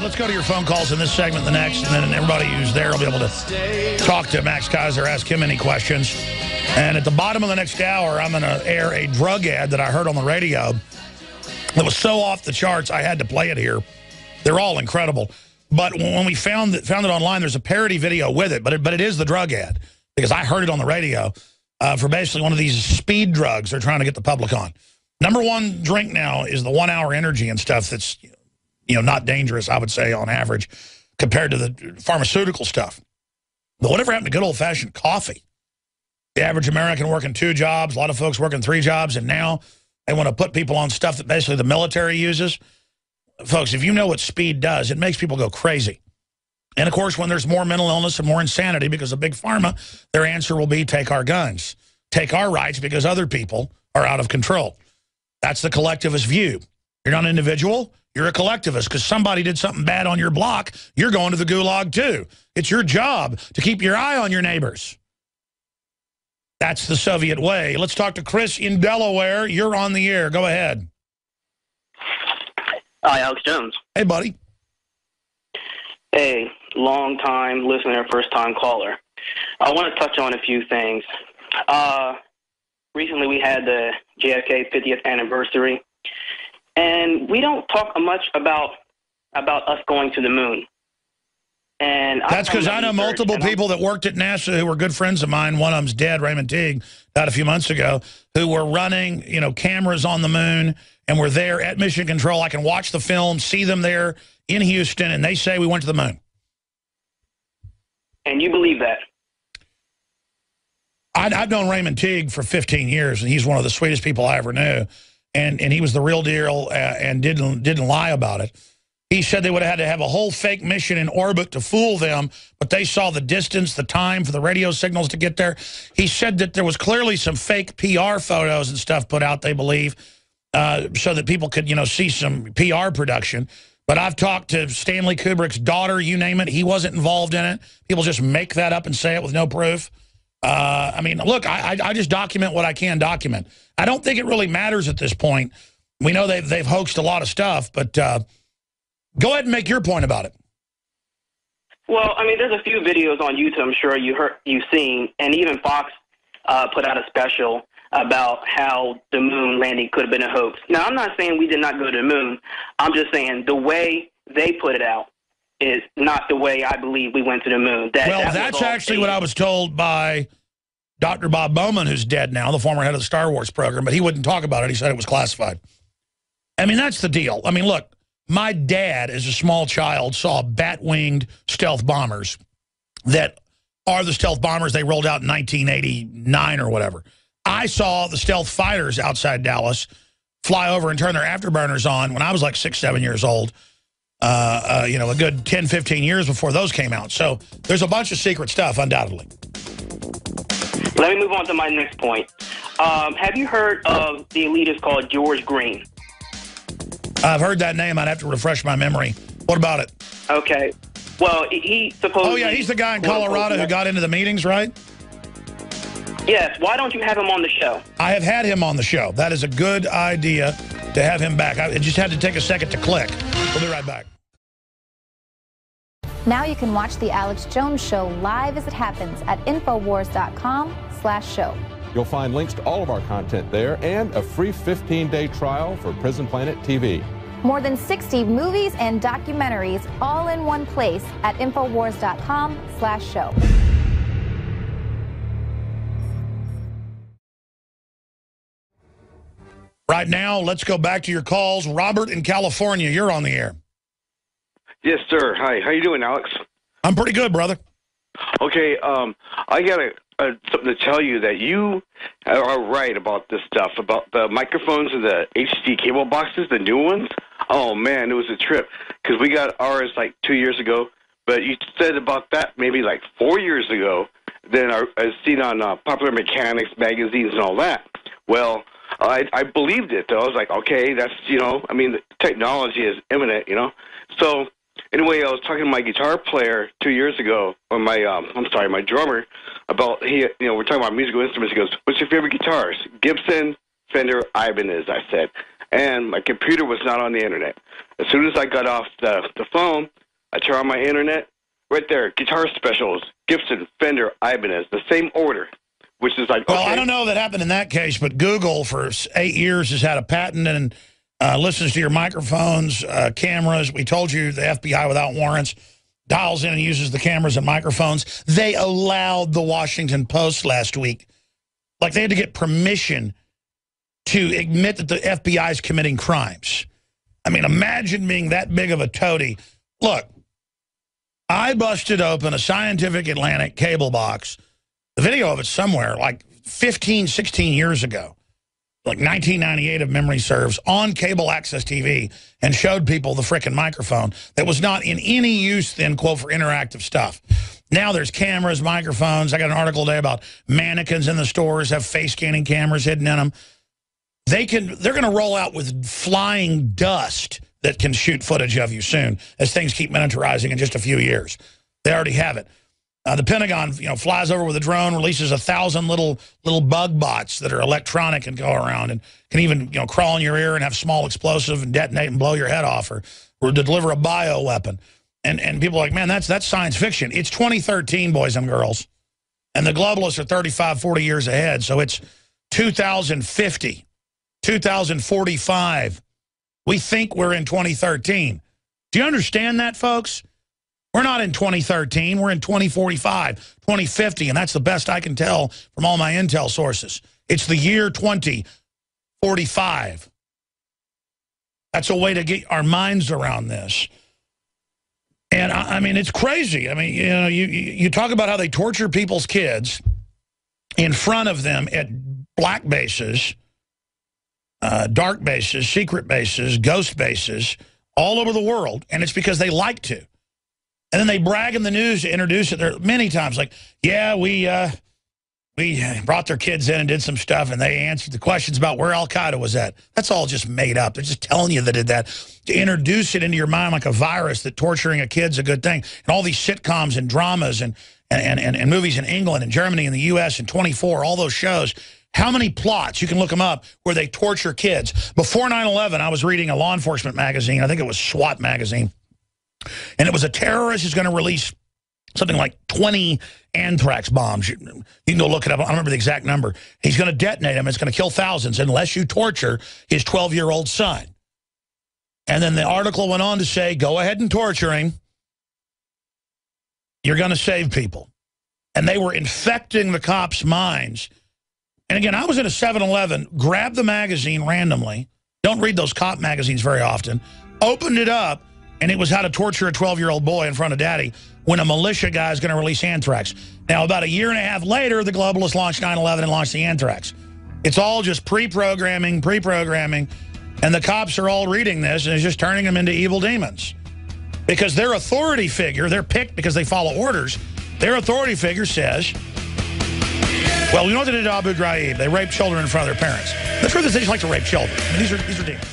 let's go to your phone calls in this segment, the next, and then everybody who's there will be able to talk to Max Kaiser, ask him any questions. And at the bottom of the next hour, I'm going to air a drug ad that I heard on the radio that was so off the charts, I had to play it here. They're all incredible. But when we found it online, there's a parody video with it, but it is the drug ad, because I heard it on the radio for basically one of these speed drugs they're trying to get the public on. Number one drink now is the 1 hour energy and stuff that's, not dangerous, I would say, on average, compared to the pharmaceutical stuff. But whatever happened to good old-fashioned coffee? The average American working 2 jobs, a lot of folks working 3 jobs, and now they want to put people on stuff that basically the military uses. Folks, if you know what speed does, it makes people go crazy. And, of course, when there's more mental illness and more insanity because of Big Pharma, their answer will be take our guns, take our rights because other people are out of control. That's the collectivist view. You're not an individual. You're a collectivist because somebody did something bad on your block. You're going to the gulag, too. It's your job to keep your eye on your neighbors. That's the Soviet way. Let's talk to Chris in Delaware. You're on the air. Go ahead. Hi, Alex Jones. Hey, buddy. Hey, long-time listener, first-time caller. I want to touch on a few things. Recently we had the JFK 50th anniversary, and we don't talk much about us going to the moon. And that's because I know multiple people that worked at NASA who were good friends of mine. One of them's dead, Raymond Teague, died a few months ago, who were running, cameras on the moon and were there at Mission Control. I can watch the film, see them there in Houston, and they say we went to the moon. And you believe that? I've known Raymond Teague for 15 years, and he's one of the sweetest people I ever knew. And he was the real deal and didn't lie about it. He said they would have had to have a whole fake mission in orbit to fool them, but they saw the distance, the time for the radio signals to get there. He said that there was clearly some fake PR photos and stuff put out, they believe, so that people could, see some PR production. But I've talked to Stanley Kubrick's daughter, you name it. He wasn't involved in it. People just make that up and say it with no proof. I mean, look, I just document what I can document. I don't think it really matters at this point. We know they've hoaxed a lot of stuff, but go ahead and make your point about it. Well, I mean, there's a few videos on YouTube I'm sure you've seen, and even Fox put out a special about how the moon landing could have been a hoax. Now, I'm not saying we did not go to the moon. I'm just saying the way they put it out is not the way I believe we went to the moon. That's actually what I was told by Dr. Bob Bowman, who's dead now, the former head of the Star Wars program, but he wouldn't talk about it. He said it was classified. I mean, that's the deal. I mean, look, my dad, as a small child, saw bat-winged stealth bombers that are the stealth bombers they rolled out in 1989 or whatever. I saw the stealth fighters outside Dallas fly over and turn their afterburners on when I was like 6, 7 years old. A good 10, 15 years before those came out. So there's a bunch of secret stuff, undoubtedly. Let me move on to my next point. Have you heard of the elitist called George Green? I've heard that name. I'd have to refresh my memory. What about it? Okay. Well, he supposedly... Oh, yeah, he's the guy in Colorado who got into the meetings, right? Yes. Why don't you have him on the show? I have had him on the show. That is a good idea to have him back. It just had to take a second to click. We'll be right back. Now you can watch The Alex Jones Show live as it happens at Infowars.com/show. You'll find links to all of our content there and a free 15-day trial for Prison Planet TV. More than 60 movies and documentaries all in one place at Infowars.com/show. Right now, let's go back to your calls. Robert in California, you're on the air. Yes, sir. Hi. How you doing, Alex? I'm pretty good, brother. Okay, I got something to tell you that you are right about this stuff, about the microphones and the HD cable boxes, the new ones. Oh, man, it was a trip because we got ours like 2 years ago, but you said about that maybe like 4 years ago. Then I seen on Popular Mechanics magazines and all that. Well, I believed it, though. I was like, okay, that's, I mean, the technology is imminent, So, anyway, I was talking to my guitar player 2 years ago, or my drummer, about, we're talking about musical instruments. He goes, what's your favorite guitars? Gibson, Fender, Ibanez, I said. And my computer was not on the internet. As soon as I got off the phone, I turn on my internet. Right there, guitar specials, Gibson, Fender, Ibanez, the same order, which is like, well, okay. I don't know that happened in that case, but Google for 8 years has had a patent and listens to your microphones, cameras. We told you the FBI without warrants dials in and uses the cameras and microphones. They allowed the Washington Post last week. Like they had to get permission to admit that the FBI is committing crimes. I mean, imagine being that big of a toady. Look, I busted open a Scientific Atlantic cable box. The video of it somewhere, like 15, 16 years ago, like 1998 if memory serves, on cable access TV, and showed people the frickin' microphone that was not in any use then, quote, for interactive stuff. Now there's cameras, microphones. I got an article today about mannequins in the stores have face scanning cameras hidden in them. They're going to roll out with flying dust that can shoot footage of you soon as things keep miniaturizing in just a few years. They already have it. The Pentagon, flies over with a drone, releases 1,000 little bug bots that are electronic and go around and can even crawl in your ear and have small explosive and detonate and blow your head off or deliver a bioweapon. And people are like, man, that's science fiction. It's 2013, boys and girls. And the globalists are 35, 40 years ahead. So it's 2050, 2045. We think we're in 2013. Do you understand that, folks? We're not in 2013. We're in 2045, 2050, and that's the best I can tell from all my intel sources. It's the year 2045. That's a way to get our minds around this. And, I mean, it's crazy. I mean, you talk about how they torture people's kids in front of them at black bases, dark bases, secret bases, ghost bases, all over the world, and it's because they like to. And then they brag in the news to introduce it there many times, like, yeah, we brought their kids in and did some stuff, and they answered the questions about where Al-Qaeda was at. That's all just made up. They're just telling you they did that to introduce it into your mind like a virus that torturing a kid's a good thing. And all these sitcoms and dramas and movies in England and Germany and the U.S. and 24, all those shows, how many plots, you can look them up, where they torture kids. Before 9/11, I was reading a law enforcement magazine. I think it was SWAT magazine. And it was a terrorist who's going to release something like 20 anthrax bombs. You can go look it up. I don't remember the exact number. He's going to detonate them. It's going to kill thousands unless you torture his 12-year-old son. And then the article went on to say, go ahead and torture him. You're going to save people. And they were infecting the cops' minds. And again, I was at a 7-Eleven, grabbed the magazine randomly. Don't read those cop magazines very often. Opened it up. And it was how to torture a 12-year-old boy in front of daddy when a militia guy is going to release anthrax. Now, about a year and a half later, the globalists launched 9/11 and launched the anthrax. It's all just pre-programming, and the cops are all reading this, and it's just turning them into evil demons. Because their authority figure, they're picked because they follow orders, their authority figure says, well, we know what they did to Abu Ghraib. They raped children in front of their parents. The truth is they just like to rape children. I mean, these are demons.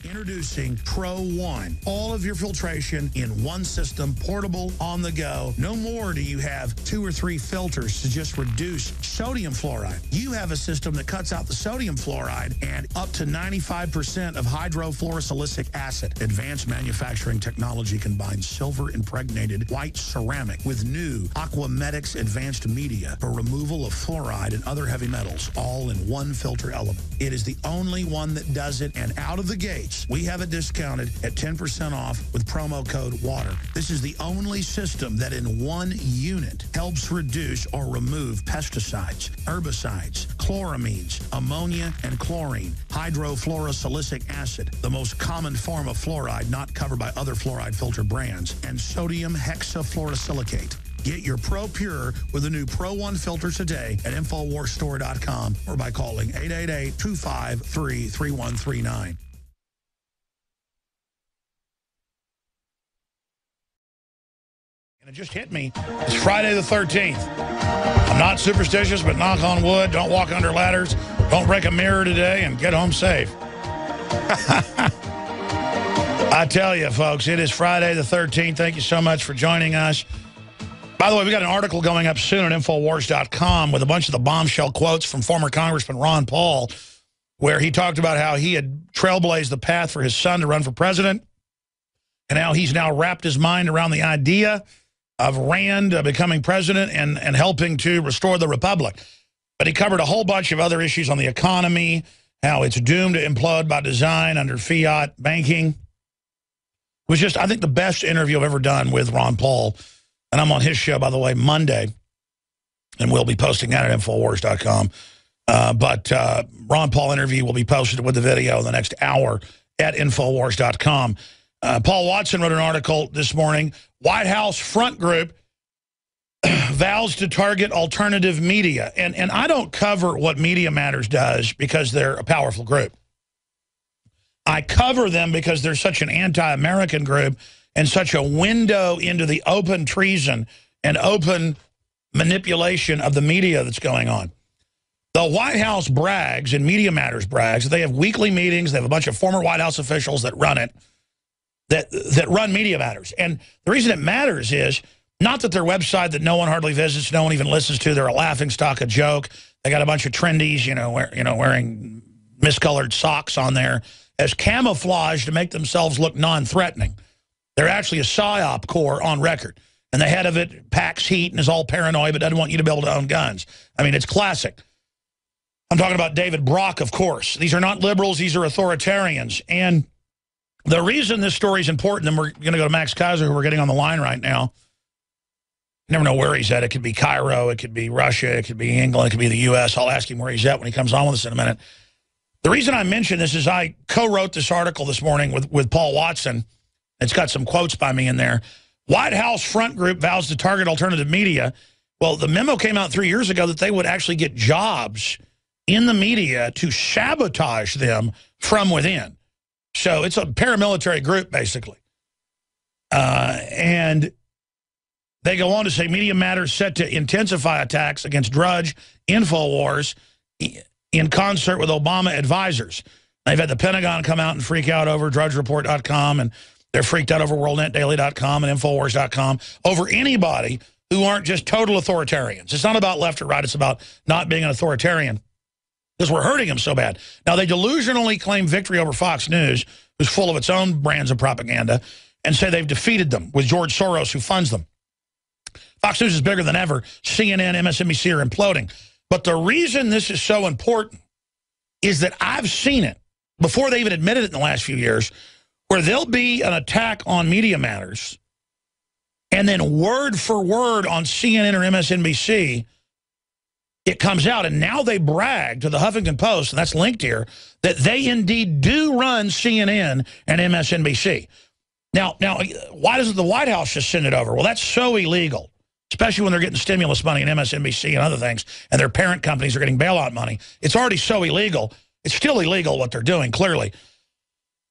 Introducing Pro One. All of your filtration in one system, portable, on the go. No more do you have 2 or 3 filters to just reduce sodium fluoride. You have a system that cuts out the sodium fluoride and up to 95% of hydrofluorosilicic acid. Advanced manufacturing technology combines silver-impregnated white ceramic with new Aquamedics advanced media for removal of fluoride and other heavy metals, all in one filter element. It is the only one that does it, and out of the gates, we have it discounted at 10% off with promo code WATER. This is the only system that in one unit helps reduce or remove pesticides, herbicides, chloramines, ammonia, and chlorine, hydrofluorosilicic acid, the most common form of fluoride not covered by other fluoride filter brands, and sodium hexafluorosilicate. Get your Pro Pure with the new Pro One filter today at InfoWarsStore.com or by calling 888-253-3139. And it just hit me. It's Friday the 13th. I'm not superstitious, but knock on wood, don't walk under ladders, don't break a mirror today, and get home safe. I tell you, folks, it is Friday the 13th. Thank you so much for joining us. By the way, we got an article going up soon at Infowars.com with a bunch of the bombshell quotes from former Congressman Ron Paul, where he talked about how he had trailblazed the path for his son to run for president. and how he's now wrapped his mind around the idea of Rand becoming president and helping to restore the republic. But he covered a whole bunch of other issues on the economy, how it's doomed to implode by design under fiat banking. It was just, I think, the best interview I've ever done with Ron Paul. And I'm on his show, by the way, Monday. And we'll be posting that at Infowars.com. But Ron Paul interview will be posted with the video in the next hour at Infowars.com. Paul Watson wrote an article this morning. White House front group vows to target alternative media. And I don't cover what Media Matters does because they're a powerful group. I cover them because they're such an anti-American group and such a window into the open treason and open manipulation of the media that's going on. The White House brags, and Media Matters brags, that they have weekly meetings. They have a bunch of former White House officials that run it, that run Media Matters. And the reason it matters is not that their website that no one hardly visits, no one even listens to, they're a laughingstock, a joke. They got a bunch of trendies, wearing miscolored socks on there as camouflage to make themselves look non-threatening. They're actually a PSYOP corps on record. And the head of it packs heat and is all paranoid but doesn't want you to be able to own guns. I mean, it's classic. I'm talking about David Brock, of course. These are not liberals. These are authoritarians. And the reason this story is important, and we're going to go to Max Kaiser, who we're getting on the line right now. You never know where he's at. It could be Cairo. It could be Russia. It could be England. It could be the U.S. I'll ask him where he's at when he comes on with us in a minute. The reason I mention this is I co-wrote this article this morning with Paul Watson. It's got some quotes by me in there. White House front group vows to target alternative media. Well, the memo came out 3 years ago that they would actually get jobs in the media to sabotage them from within. So it's a paramilitary group, basically. And they go on to say Media Matters set to intensify attacks against Drudge, InfoWars, in concert with Obama advisors. They've had the Pentagon come out and freak out over DrudgeReport.com, and they're freaked out over WorldNetDaily.com and Infowars.com, over anybody who aren't just total authoritarians. It's not about left or right. It's about not being an authoritarian, because we're hurting them so bad. Now, they delusionally claim victory over Fox News, who's full of its own brands of propaganda, and say they've defeated them with George Soros, who funds them. Fox News is bigger than ever. CNN, MSNBC are imploding. But the reason this is so important is that I've seen it, before they even admitted it in the last few years, where there'll be an attack on Media Matters, and then word for word on CNN or MSNBC, it comes out, and now they brag to the Huffington Post, and that's linked here, that they indeed do run CNN and MSNBC. Now, why doesn't the White House just send it over? Well, that's so illegal, especially when they're getting stimulus money and MSNBC and other things, and their parent companies are getting bailout money. It's already so illegal. It's still illegal what they're doing, clearly,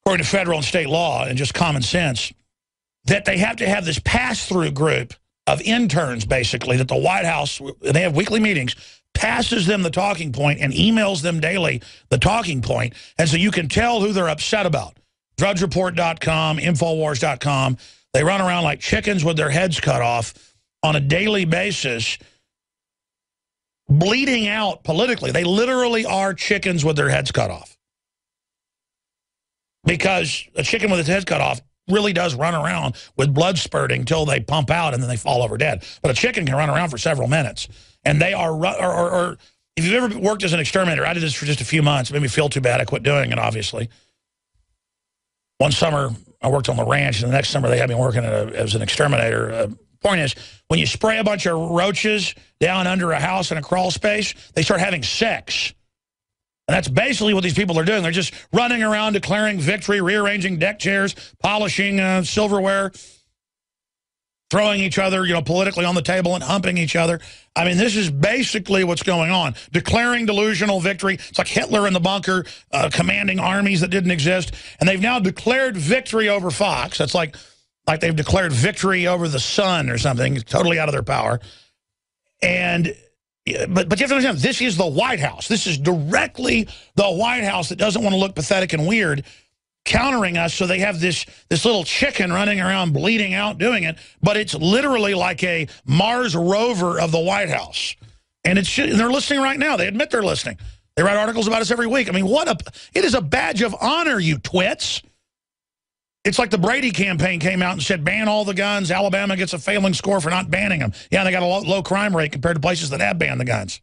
according to federal and state law and just common sense, that they have to have this pass-through group of interns, basically, that the White House, they have weekly meetings, passes them the talking point and emails them daily the talking point, and so you can tell who they're upset about. DrudgeReport.com, Infowars.com, they run around like chickens with their heads cut off on a daily basis, bleeding out politically. They literally are chickens with their heads cut off. Because a chicken with its head cut off really does run around with blood spurting till they pump out and then they fall over dead. But a chicken can run around for several minutes. And they are, or if you've ever worked as an exterminator, I did this for just a few months. It made me feel too bad. I quit doing it, obviously. One summer, I worked on the ranch, and the next summer they had me working as an exterminator. Point is, when you spray a bunch of roaches down under a house in a crawl space, they start having sex. And that's basically what these people are doing. They're just running around declaring victory, rearranging deck chairs, polishing silverware, throwing each other, politically on the table and humping each other. I mean, this is basically what's going on. Declaring delusional victory. It's like Hitler in the bunker, commanding armies that didn't exist. And they've now declared victory over Fox. That's like they've declared victory over the sun or something. It's totally out of their power. And but you have to understand, this is the White House. This is directly the White House that doesn't want to look pathetic and weird, countering us, so they have this little chicken running around bleeding out doing it, but it's literally like a Mars rover of the White House. And they're listening right now. They admit they're listening. They write articles about us every week. I mean, it is a badge of honor, you twits. It's like the Brady campaign came out and said, ban all the guns. Alabama gets a failing score for not banning them. Yeah, they got a low crime rate compared to places that have banned the guns.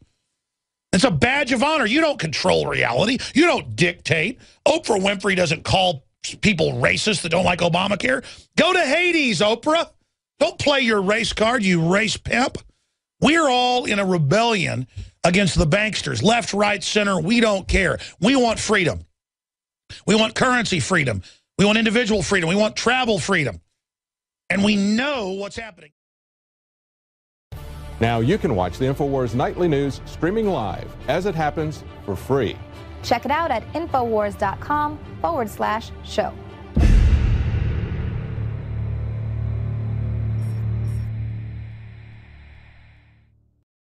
It's a badge of honor. You don't control reality. You don't dictate. Oprah Winfrey doesn't call people racist that don't like Obamacare. Go to Hades, Oprah. Don't play your race card, you race pimp. We're all in a rebellion against the banksters. Left, right, center, we don't care. We want freedom. We want currency freedom. We want individual freedom. We want travel freedom. And we know what's happening. Now you can watch the InfoWars Nightly News streaming live as it happens for free. Check it out at Infowars.com/show.